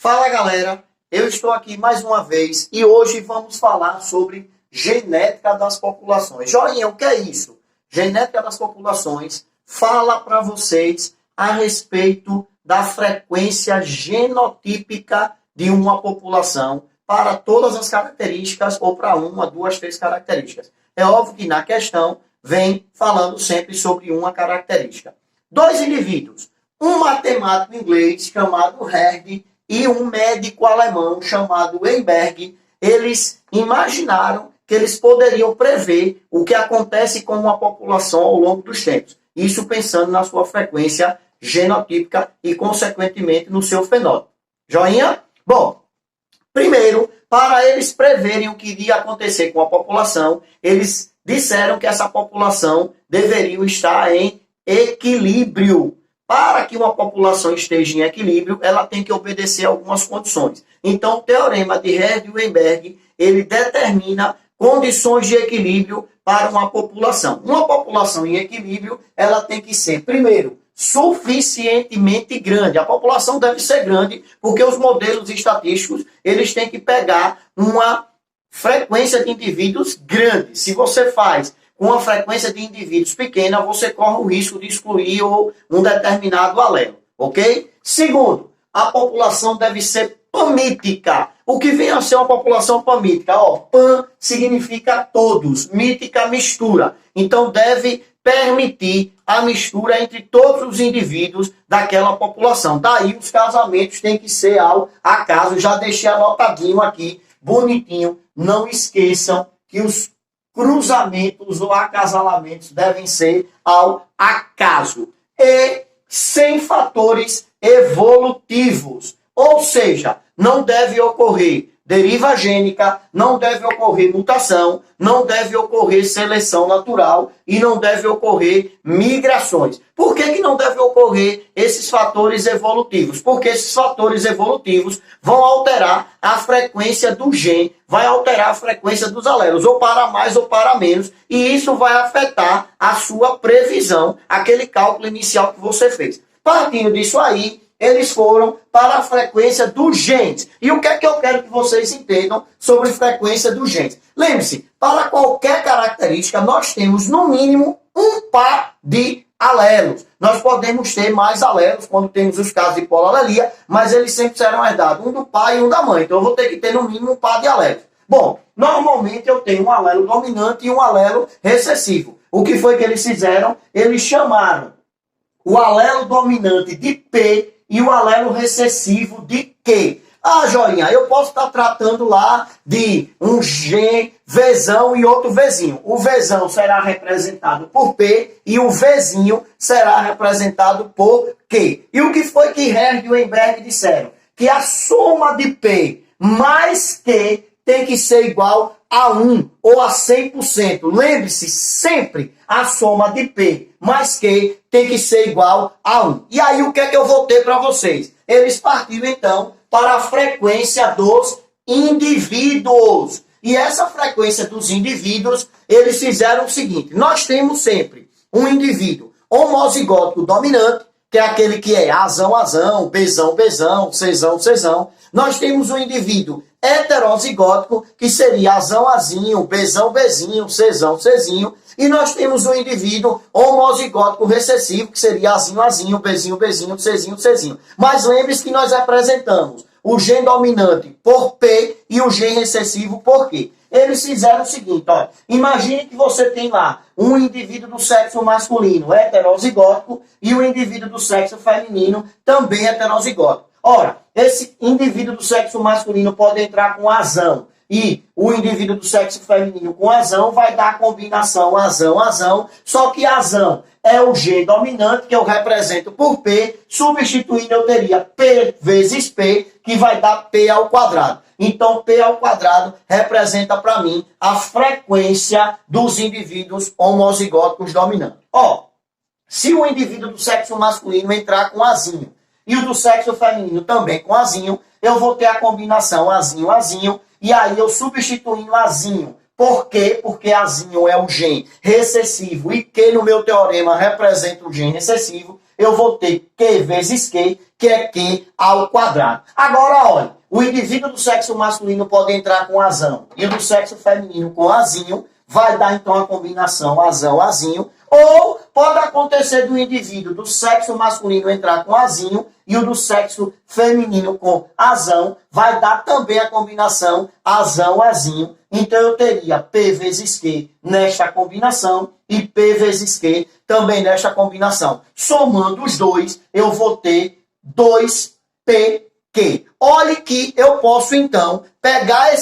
Fala galera, eu estou aqui mais uma vez e hoje vamos falar sobre genética das populações. Joinha, o que é isso? Genética das populações fala para vocês a respeito da frequência genotípica de uma população para todas as características ou para uma, duas, três características. É óbvio que na questão vem falando sempre sobre uma característica. Dois indivíduos, um matemático inglês chamado Herd e um médico alemão chamado Weinberg, eles imaginaram que eles poderiam prever o que acontece com uma população ao longo dos tempos. Isso pensando na sua frequência genotípica e, consequentemente, no seu fenótipo. Joinha? Bom, primeiro, para eles preverem o que iria acontecer com a população, eles disseram que essa população deveria estar em equilíbrio. Para que uma população esteja em equilíbrio, ela tem que obedecer a algumas condições. Então, o teorema de Herd e Weinberg, ele determina condições de equilíbrio para uma população. Uma população em equilíbrio, ela tem que ser, primeiro, suficientemente grande. A população deve ser grande, porque os modelos estatísticos, eles têm que pegar uma frequência de indivíduos grande. Se você faz com uma frequência de indivíduos pequena, você corre o risco de excluir um determinado alelo, ok? Segundo, a população deve ser pamítica. O que vem a ser uma população pamítica? Pan significa todos, mítica, mistura. Então, deve permitir a mistura entre todos os indivíduos daquela população. Daí, os casamentos têm que ser ao acaso. Já deixei anotadinho aqui, bonitinho. Não esqueçam que os cruzamentos ou acasalamentos devem ser ao acaso e sem fatores evolutivos. Ou seja, não deve ocorrer deriva gênica, não deve ocorrer mutação, não deve ocorrer seleção natural e não deve ocorrer migrações. Por que não deve ocorrer esses fatores evolutivos? Porque esses fatores evolutivos vão alterar a frequência do gene, vai alterar a frequência dos alelos, ou para mais ou para menos, e isso vai afetar a sua previsão, aquele cálculo inicial que você fez. Partindo disso aí, eles foram para a frequência dos genes. E o que é que eu quero que vocês entendam sobre a frequência dos genes? Lembre-se, para qualquer característica, nós temos, no mínimo, um par de alelos. Nós podemos ter mais alelos quando temos os casos de polialelia, mas eles sempre serão herdados, um do pai e um da mãe. Então, eu vou ter que ter, no mínimo, um par de alelos. Bom, normalmente eu tenho um alelo dominante e um alelo recessivo. O que foi que eles fizeram? Eles chamaram o alelo dominante de P e o alelo recessivo de Q. Ah, joinha, eu posso estar tratando lá de um G, Vzão e outro Vzinho. O Vzão será representado por P e o Vzinho será representado por Q. E o que foi que Herd e Weinberg disseram? Que a soma de P mais Q tem que ser igual a 1 ou a 100%. Lembre-se, sempre a soma de P mais Q tem que ser igual a 1. E aí, o que é que eu vou ter para vocês? Eles partiram, então, para a frequência dos indivíduos. E essa frequência dos indivíduos, eles fizeram o seguinte. Nós temos sempre um indivíduo homozigótico dominante, que é aquele que é Azão, Azão, Bzão, Bzão, Czão, Czão. Nós temos um indivíduo heterozigótico, que seria Azão, Azinho, Bzão, Bzinho, Czão, Czinho. E nós temos um indivíduo homozigótico recessivo, que seria Azinho, Azinho, Bzinho, Bzinho, Czinho, Czinho. Mas lembre-se que nós representamos o gene dominante por P e o gene recessivo por Q. Eles fizeram o seguinte, ó, imagine que você tem lá um indivíduo do sexo masculino heterozigótico e um indivíduo do sexo feminino também heterozigótico. Ora, esse indivíduo do sexo masculino pode entrar com azão e o indivíduo do sexo feminino com azão vai dar a combinação azão-azão, só que azão é o G dominante que eu represento por P, substituindo eu teria P vezes P, que vai dar P ao quadrado. Então, P ao quadrado representa para mim a frequência dos indivíduos homozigóticos dominantes. Ó, se o indivíduo do sexo masculino entrar com azinho e o do sexo feminino também com azinho, eu vou ter a combinação azinho-azinho, e aí eu substituindo azinho Por quê? Porque Azinho é um gen recessivo e Q no meu teorema representa o gen recessivo. Eu vou ter Q vezes Q, que é Q ao quadrado. Agora, olha, o indivíduo do sexo masculino pode entrar com Azão e o do sexo feminino com Azinho. Vai dar, então, a combinação Azão-Azinho. Ou pode acontecer do indivíduo do sexo masculino entrar com Azinho e o do sexo feminino com Azão. Vai dar também a combinação Azão-Azinho. Então, eu teria P vezes Q nesta combinação e P vezes Q também nesta combinação. Somando os dois, eu vou ter 2PQ. Olhe que eu posso, então, pegar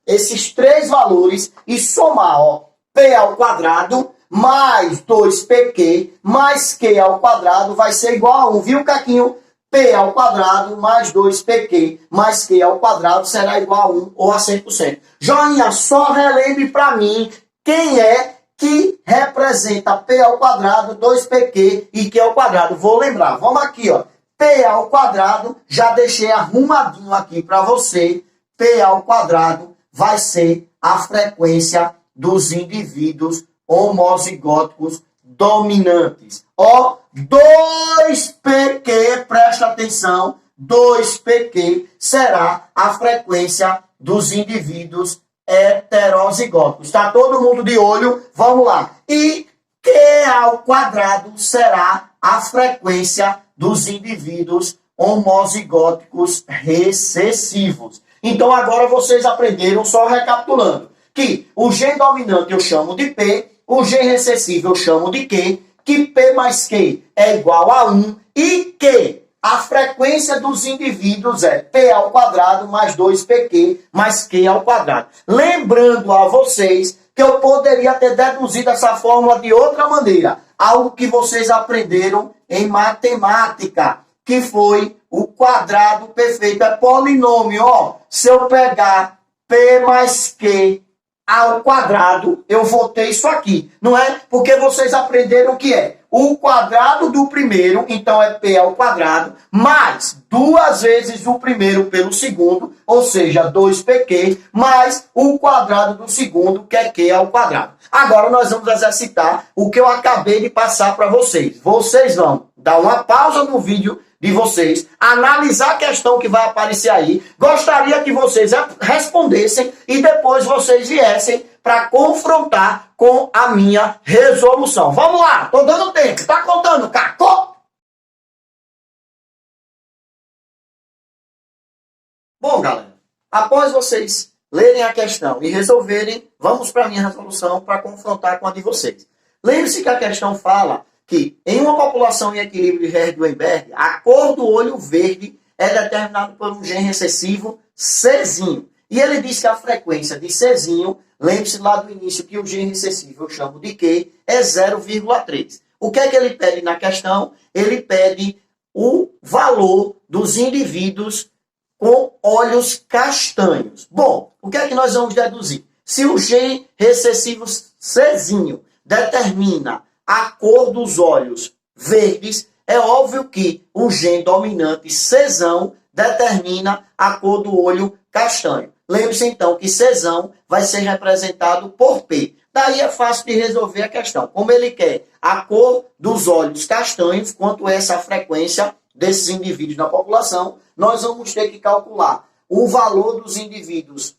esses três valores e somar, ó, P ao quadrado mais 2PQ mais Q ao quadrado vai ser igual a 1, viu, Caquinho? P ao quadrado mais 2PQ mais Q ao quadrado será igual a 1 ou a 100%. Joinha, só relembre para mim quem é que representa P ao quadrado, 2PQ e Q ao quadrado. Vou lembrar, vamos aqui, ó. P ao quadrado, já deixei arrumadinho aqui para você. P ao quadrado vai ser a frequência dos indivíduos homozigóticos dominantes. Ó, 2PQ, presta atenção, 2PQ será a frequência dos indivíduos heterozigóticos. Está todo mundo de olho? Vamos lá. E Q ao quadrado será a frequência dos indivíduos homozigóticos recessivos. Então agora vocês aprenderam, só recapitulando, que o gen dominante eu chamo de P, o gen recessivo eu chamo de Q, que P mais Q é igual a 1 e que a frequência dos indivíduos é P ao quadrado mais 2PQ mais Q ao quadrado. Lembrando a vocês que eu poderia ter deduzido essa fórmula de outra maneira, algo que vocês aprenderam em matemática, que foi o quadrado perfeito, é polinômio, ó. Se eu pegar P mais Q ao quadrado, eu vou ter isso aqui, não é? Porque vocês aprenderam que é o quadrado do primeiro, então é P ao quadrado, mais 2 vezes o primeiro pelo segundo, ou seja, 2PQ, mais o quadrado do segundo, que é Q ao quadrado. Agora nós vamos exercitar o que eu acabei de passar para vocês. Vocês vão dar uma pausa no vídeo de vocês, analisar a questão que vai aparecer aí. Gostaria que vocês respondessem e depois vocês viessem para confrontar com a minha resolução. Vamos lá, tô dando tempo. Tá contando, Caco? Bom, galera, após vocês lerem a questão e resolverem, vamos para a minha resolução para confrontar com a de vocês. Lembre-se que a questão fala que em uma população em equilíbrio de Herd-Weinberg, a cor do olho verde é determinada por um gen recessivo Czinho. E ele diz que a frequência de Czinho, lembre-se lá do início que o gen recessivo eu chamo de Q, é 0,3. O que é que ele pede na questão? Ele pede o valor dos indivíduos com olhos castanhos. Bom, o que é que nós vamos deduzir? Se o gen recessivo Czinho determina a cor dos olhos verdes, é óbvio que o gen dominante Czão determina a cor do olho castanho. Lembre-se então que Czão vai ser representado por P. Daí é fácil de resolver a questão. Como ele quer a cor dos olhos castanhos, quanto é essa frequência desses indivíduos na população, nós vamos ter que calcular o valor dos indivíduos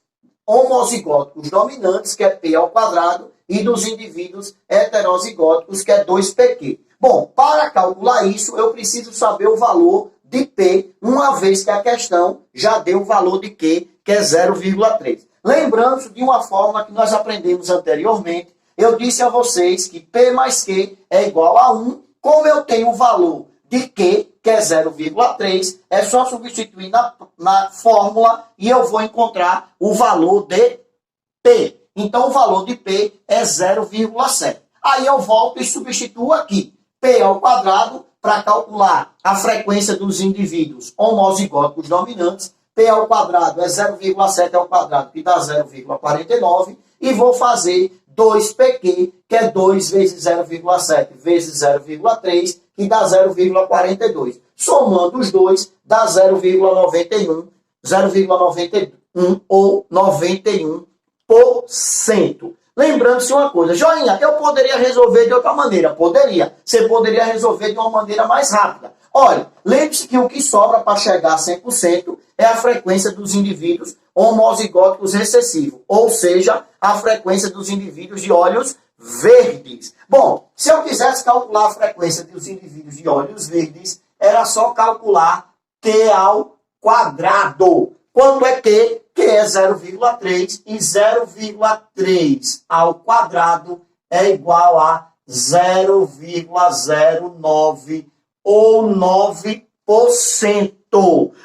homozigóticos dominantes, que é P ao quadrado, e dos indivíduos heterozigóticos, que é 2PQ. Bom, para calcular isso, eu preciso saber o valor de P, uma vez que a questão já deu o valor de Q, que é 0,3. Lembrando de uma fórmula que nós aprendemos anteriormente, eu disse a vocês que P mais Q é igual a 1. Como eu tenho o valor de Q, que é 0,3, é só substituir na fórmula e eu vou encontrar o valor de P. Então, o valor de P é 0,7. Aí eu volto e substituo aqui P ao quadrado para calcular a frequência dos indivíduos homozigóticos dominantes. P ao quadrado é 0,7 ao quadrado, que dá 0,49. E vou fazer 2PQ, que é 2 vezes 0,7 vezes 0,3, que dá 0,42. Somando os dois, dá 0,91 ou 91 Lembrando-se uma coisa, joinha, eu poderia resolver de outra maneira? Poderia. Você poderia resolver de uma maneira mais rápida. Olha, lembre-se que o que sobra para chegar a 100% é a frequência dos indivíduos homozigóticos recessivos, ou seja, a frequência dos indivíduos de olhos verdes. Bom, se eu quisesse calcular a frequência dos indivíduos de olhos verdes, era só calcular Q ao quadrado. Quanto é Q? Q é 0,3 e 0,3 ao quadrado é igual a 0,09 ou 9%.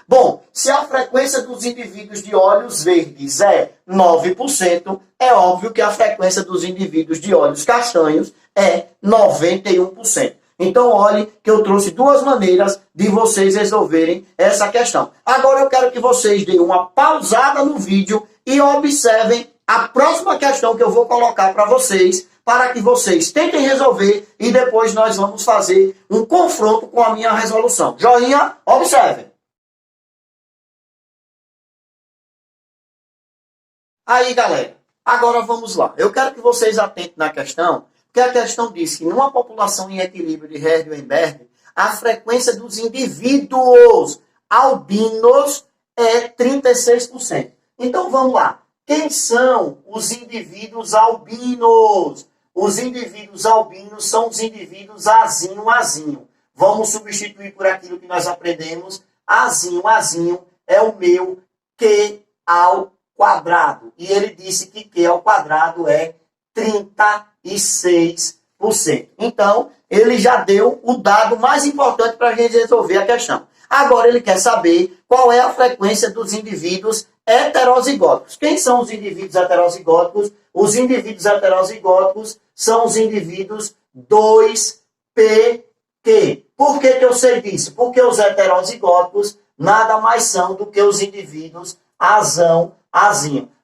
Bom, se a frequência dos indivíduos de olhos verdes é 9%, é óbvio que a frequência dos indivíduos de olhos castanhos é 91%. Então, olhe que eu trouxe duas maneiras de vocês resolverem essa questão. Agora eu quero que vocês deem uma pausada no vídeo e observem a próxima questão que eu vou colocar para vocês, para que vocês tentem resolver e depois nós vamos fazer um confronto com a minha resolução. Joinha, observem. Aí, galera, agora vamos lá. Eu quero que vocês atentem na questão, porque a questão diz que numa população em equilíbrio de Herd-Weinberg, a frequência dos indivíduos albinos é 36%. Então, vamos lá. Quem são os indivíduos albinos? Os indivíduos albinos são os indivíduos azinho. Vamos substituir por aquilo que nós aprendemos. Azinho é o meu Q ao quadrado. E ele disse que Q ao quadrado é 36%. Então, ele já deu o dado mais importante para a gente resolver a questão. Agora ele quer saber qual é a frequência dos indivíduos heterozigóticos. Quem são os indivíduos heterozigóticos? Os indivíduos heterozigóticos são os indivíduos 2pq. Por que eu sei disso? Porque os heterozigóticos nada mais são do que os indivíduos azinho.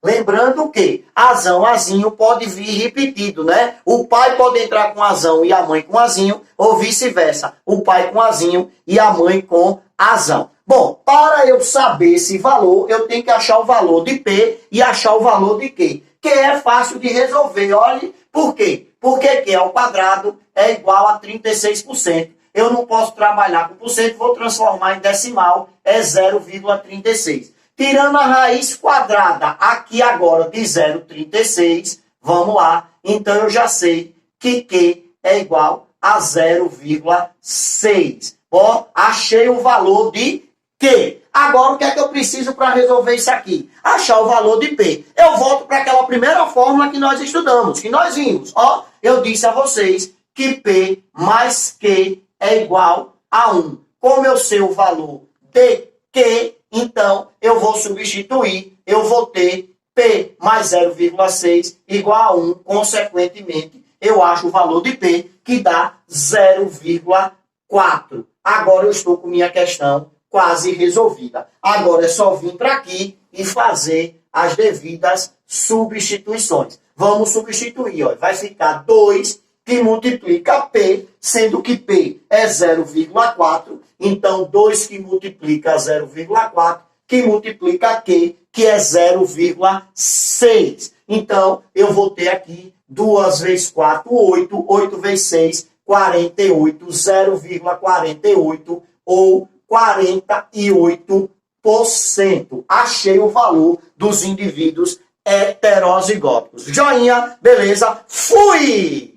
Lembrando que azinho pode vir repetido, né? O pai pode entrar com azão e a mãe com azinho, ou vice-versa. O pai com azinho e a mãe com azão. Bom, para eu saber esse valor, eu tenho que achar o valor de P e achar o valor de Q. Que é fácil de resolver. Olhe, por quê? Porque Q ao quadrado é igual a 36%. Eu não posso trabalhar com por cento, vou transformar em decimal, é 0,36. Tirando a raiz quadrada aqui agora de 0,36, vamos lá. Então, eu já sei que Q é igual a 0,6. Ó, achei o valor de Q. Agora, o que é que eu preciso para resolver isso aqui? Achar o valor de P. Eu volto para aquela primeira fórmula que nós estudamos, que nós vimos. Ó, eu disse a vocês que P mais Q é igual a 1. Como eu sei o valor de Q, então, eu vou substituir, eu vou ter P mais 0,6 igual a 1. Consequentemente, eu acho o valor de P, que dá 0,4. Agora eu estou com minha questão quase resolvida. Agora é só vir para aqui e fazer as devidas substituições. Vamos substituir, ó. Vai ficar 2 que multiplica P, sendo que P é 0,4. Então, 2 que multiplica 0,4, que multiplica Q, que é 0,6. Então, eu vou ter aqui 2 vezes 4, 8. 8 vezes 6, 48. 0,48 ou 48%. Achei o valor dos indivíduos heterozigóticos. Joinha, beleza? Fui!